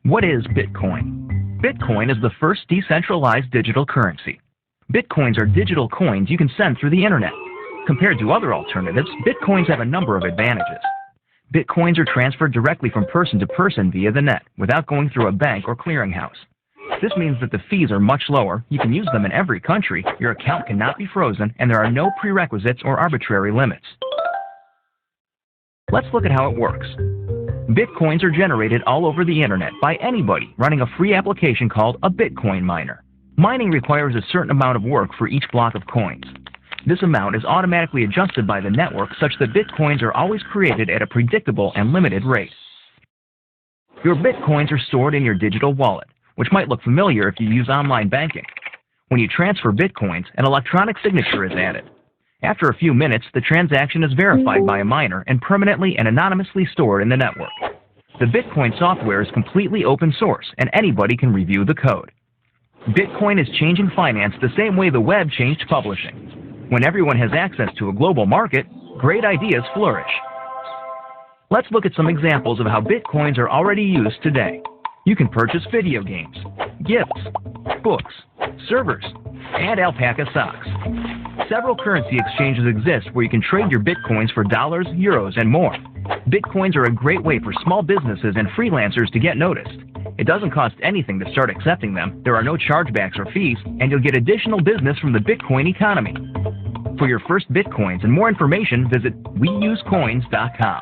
What is Bitcoin? Bitcoin is the first decentralized digital currency. Bitcoins are digital coins you can send through the internet. Compared to other alternatives, Bitcoins have a number of advantages. Bitcoins are transferred directly from person to person via the net, without going through a bank or clearinghouse. This means that the fees are much lower, you can use them in every country, your account cannot be frozen, and there are no prerequisites or arbitrary limits. Let's look at how it works. Bitcoins are generated all over the internet by anybody running a free application called a Bitcoin miner. Mining requires a certain amount of work for each block of coins. This amount is automatically adjusted by the network such that Bitcoins are always created at a predictable and limited rate. Your Bitcoins are stored in your digital wallet, which might look familiar if you use online banking. When you transfer Bitcoins, an electronic signature is added. After a few minutes, the transaction is verified by a miner and permanently and anonymously stored in the network. The Bitcoin software is completely open source, and anybody can review the code. Bitcoin is changing finance the same way the web changed publishing. When everyone has access to a global market, great ideas flourish. Let's look at some examples of how Bitcoins are already used today. You can purchase video games, gifts, books, servers, and alpaca socks. Several currency exchanges exist where you can trade your Bitcoins for dollars, euros, and more. Bitcoins are a great way for small businesses and freelancers to get noticed. It doesn't cost anything to start accepting them, there are no chargebacks or fees, and you'll get additional business from the Bitcoin economy. For your first Bitcoins and more information, visit weusecoins.com.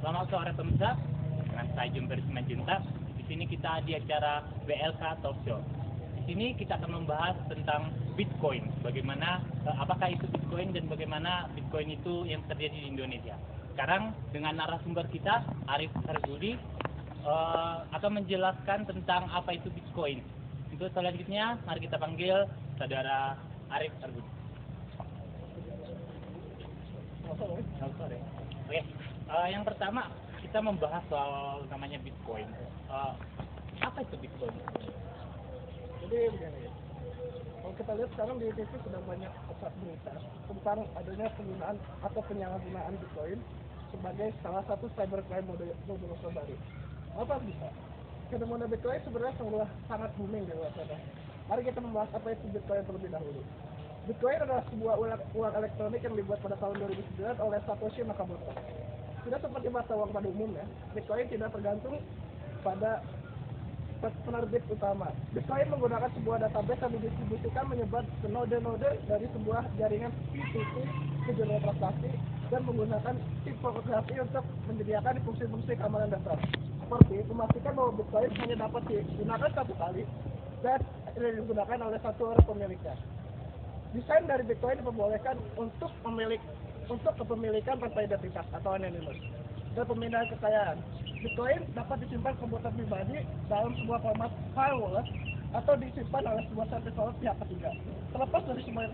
Selamat sore pemirsa, dengan saya Jumper Simanjuntak. Di sini kita di acara BLK Talk Show. Di sini kita akan membahas tentang Bitcoin, bagaimana apakah itu Bitcoin dan bagaimana Bitcoin itu yang terjadi di Indonesia. Sekarang dengan narasumber kita Arif Herbudi akan menjelaskan tentang apa itu Bitcoin. Untuk selanjutnya mari kita panggil saudara Arif Herbudi. Oke, yang pertama kita membahas soal namanya Bitcoin. Apa itu Bitcoin? Jadi begini, kalau kita lihat sekarang di TV sudah banyak pusat berita tentang adanya penggunaan atau penyalahgunaan Bitcoin sebagai salah satu cybercrime model baru. Apa bisa? Fenomena Bitcoin sebenarnya sangat booming di luar sana. Mari kita membahas apa itu Bitcoin terlebih dahulu. Bitcoin adalah sebuah uang elektronik yang dibuat pada tahun 2009 oleh Satoshi Nakamoto. Tidak seperti mata uang pada umumnya, Bitcoin tidak tergantung pada penerbit utama. Bitcoin menggunakan sebuah database yang didistribusikan menyebar ke node-node dari sebuah jaringan P2P ke jalur transaksi dan menggunakan kriptografi untuk menyediakan fungsi-fungsi keamanan dasar. Seperti memastikan bahwa Bitcoin hanya dapat digunakan satu kali dan digunakan oleh satu orang pemiliknya. Desain dari Bitcoin diperbolehkan untuk kepemilikan tanpa identitas atau anonymous dan pemindahan kekayaan. Bitcoin dapat disimpan ke komputer pribadi dalam sebuah format file wallet atau disimpan oleh sebuah server wallet pihak ketiga. Terlepas dari semua,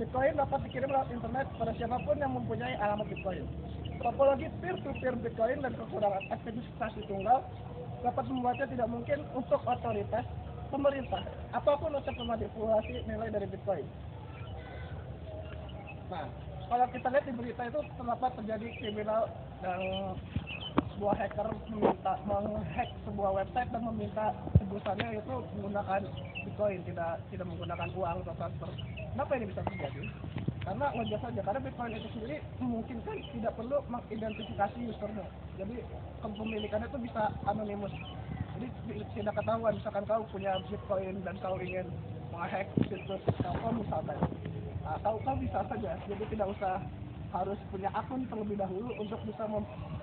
Bitcoin dapat dikirim lewat internet pada siapapun yang mempunyai alamat Bitcoin. Topologi peer-to-peer Bitcoin dan kekurangan aktivitas tunggal dapat membuatnya tidak mungkin untuk otoritas, pemerintah, ataupun untuk memanipulasi nilai dari Bitcoin. Nah, kalau kita lihat di berita itu terdapat terjadi kriminal dan sebuah hacker menghack sebuah website dan meminta tebusannya itu menggunakan Bitcoin, tidak menggunakan uang atau transfer. Kenapa ini bisa terjadi? Karena wajar saja, karena Bitcoin itu sendiri memungkinkan tidak perlu mengidentifikasi usernya. Jadi kepemilikannya itu bisa anonimus. Jadi tidak ketahuan, misalkan kau punya Bitcoin dan kau ingin menghack situs Telkom misalkan. Nah, kau bisa saja, jadi tidak usah harus punya akun terlebih dahulu untuk bisa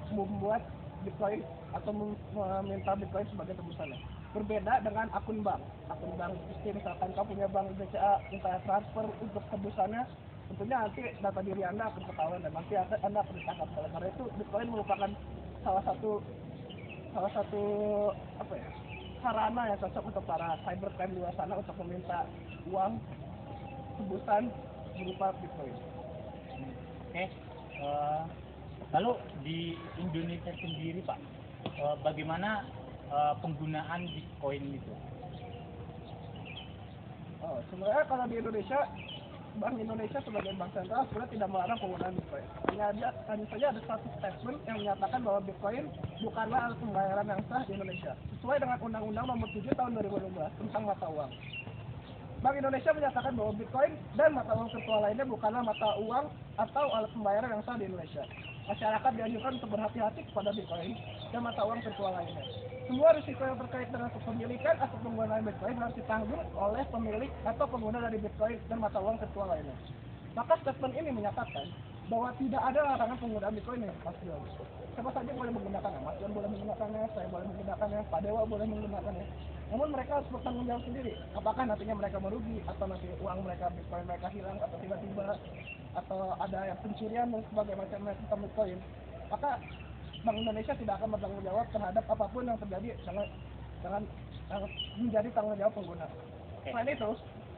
membuat Bitcoin atau meminta Bitcoin sebagai tebusannya. Berbeda dengan akun bank. Akun bank misalkan kau punya bank BCA minta transfer untuk tebusannya, tentunya nanti data diri Anda akan ketahuan dan nanti Anda akan ditangkap. Karena itu Bitcoin merupakan salah satu sarana yang cocok untuk para cybercrime di luar sana untuk meminta uang tebusan berupa Bitcoin. Oke. Lalu di Indonesia sendiri Pak, bagaimana penggunaan Bitcoin itu? Sebenarnya kalau di Indonesia Bank Indonesia sebagai bank sentral sebenarnya tidak melarang penggunaan Bitcoin. Hanya saja ada satu statement yang menyatakan bahwa Bitcoin bukanlah alat pembayaran yang sah di Indonesia, sesuai dengan Undang-Undang Nomor 7 Tahun 2012 tentang mata uang. Bank Indonesia menyatakan bahwa Bitcoin dan mata uang virtual lainnya bukanlah mata uang atau alat pembayaran yang sah di Indonesia. Masyarakat dianjurkan untuk berhati-hati kepada Bitcoin dan mata uang virtual lainnya. Semua risiko yang terkait dengan kepemilikan atau penggunaan Bitcoin harus ditanggung oleh pemilik atau pengguna dari Bitcoin dan mata uang virtual lainnya. Maka statement ini menyatakan bahwa tidak ada larangan penggunaan Bitcoin nih, Mas Dion. Siapa saja boleh menggunakannya, Mas Dion boleh menggunakannya, saya boleh menggunakannya, Pak Dewa boleh menggunakannya. Namun mereka harus bertanggung jawab sendiri. Apakah nantinya mereka merugi, atau nanti uang mereka, Bitcoin mereka hilang, atau tiba-tiba, atau ada yang pencurian dan sebagainya macam tentang Bitcoin. Maka Bank Indonesia tidak akan bertanggung jawab terhadap apapun yang terjadi dengan menjadi tanggung jawab pengguna. Selain itu,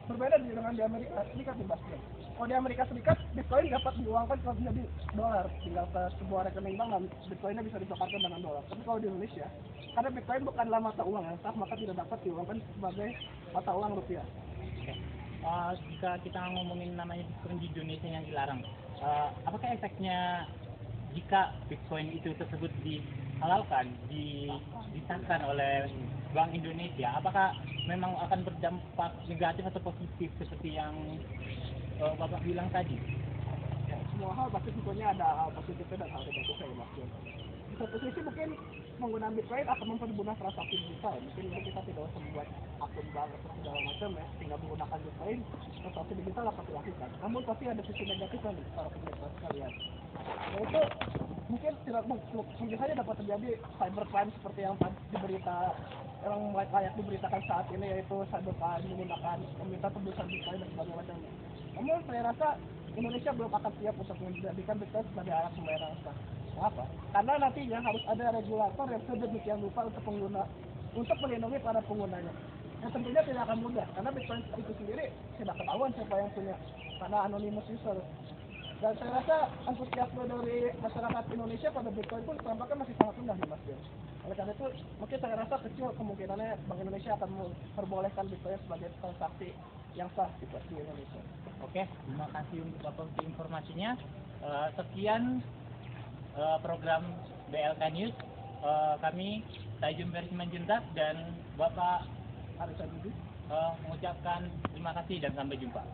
berbeda dengan di Amerika Serikat di Basel. Kalau di Amerika Serikat, Bitcoin dapat diuangkan kalau menjadi dolar, tinggal ke sebuah rekening bank dan Bitcoinnya bisa ditukarkan dengan dolar. Tapi kalau di Indonesia, karena Bitcoin bukanlah mata uang yang sah, maka tidak dapat diuangkan sebagai mata uang rupiah. Oke. Jika kita ngomongin namanya Bitcoin di Indonesia yang dilarang, apakah efeknya jika Bitcoin itu tersebut dihalalkan, disahkan oleh Bank Indonesia, apakah memang akan berdampak negatif atau positif seperti yang Bapak bilang tadi? Ya, semua hal pasti tentunya ada hal positifnya dan hal negatifnya ya, Mas Jon. Di satu sisi mungkin penggunaan Bitcoin akan mempermudah transaksi digital. Mungkin kita tidak usah membuat akun bank atau segala macam ya, tinggal menggunakan Bitcoin, transaksi digital dapat dilakukan. Namun pasti ada sisi negatifnya nih para pemirsa sekalian. Yaitu mungkin tidak mungkin saja dapat terjadi cybercrime seperti yang diberita yang layak diberitakan saat ini, yaitu cybercrime menggunakan meminta tebusan Bitcoin dan sebagainya. Namun saya rasa Indonesia belum akan siap untuk menjadikan Bitcoin sebagai alat pembayaran yang sah. Mengapa? Karena nantinya harus ada regulator yang sedemikian rupa untuk melindungi para penggunanya. Yang tentunya tidak akan mudah, karena Bitcoin itu sendiri tidak ketahuan siapa yang punya, karena anonymous user. Dan saya rasa antusiasme dari masyarakat Indonesia pada Bitcoin pun tampaknya masih sangat rendah nih Mas Jon. Oleh karena itu, mungkin saya rasa kecil kemungkinannya Bank Indonesia akan memperbolehkan Bitcoin sebagai transaksi yang sah di Indonesia. Oke, terima kasih untuk Bapak untuk informasinya. Sekian program BLK News. Kami Tajum Bersimanjuntak dan Bapak Arisa Budi mengucapkan terima kasih dan sampai jumpa.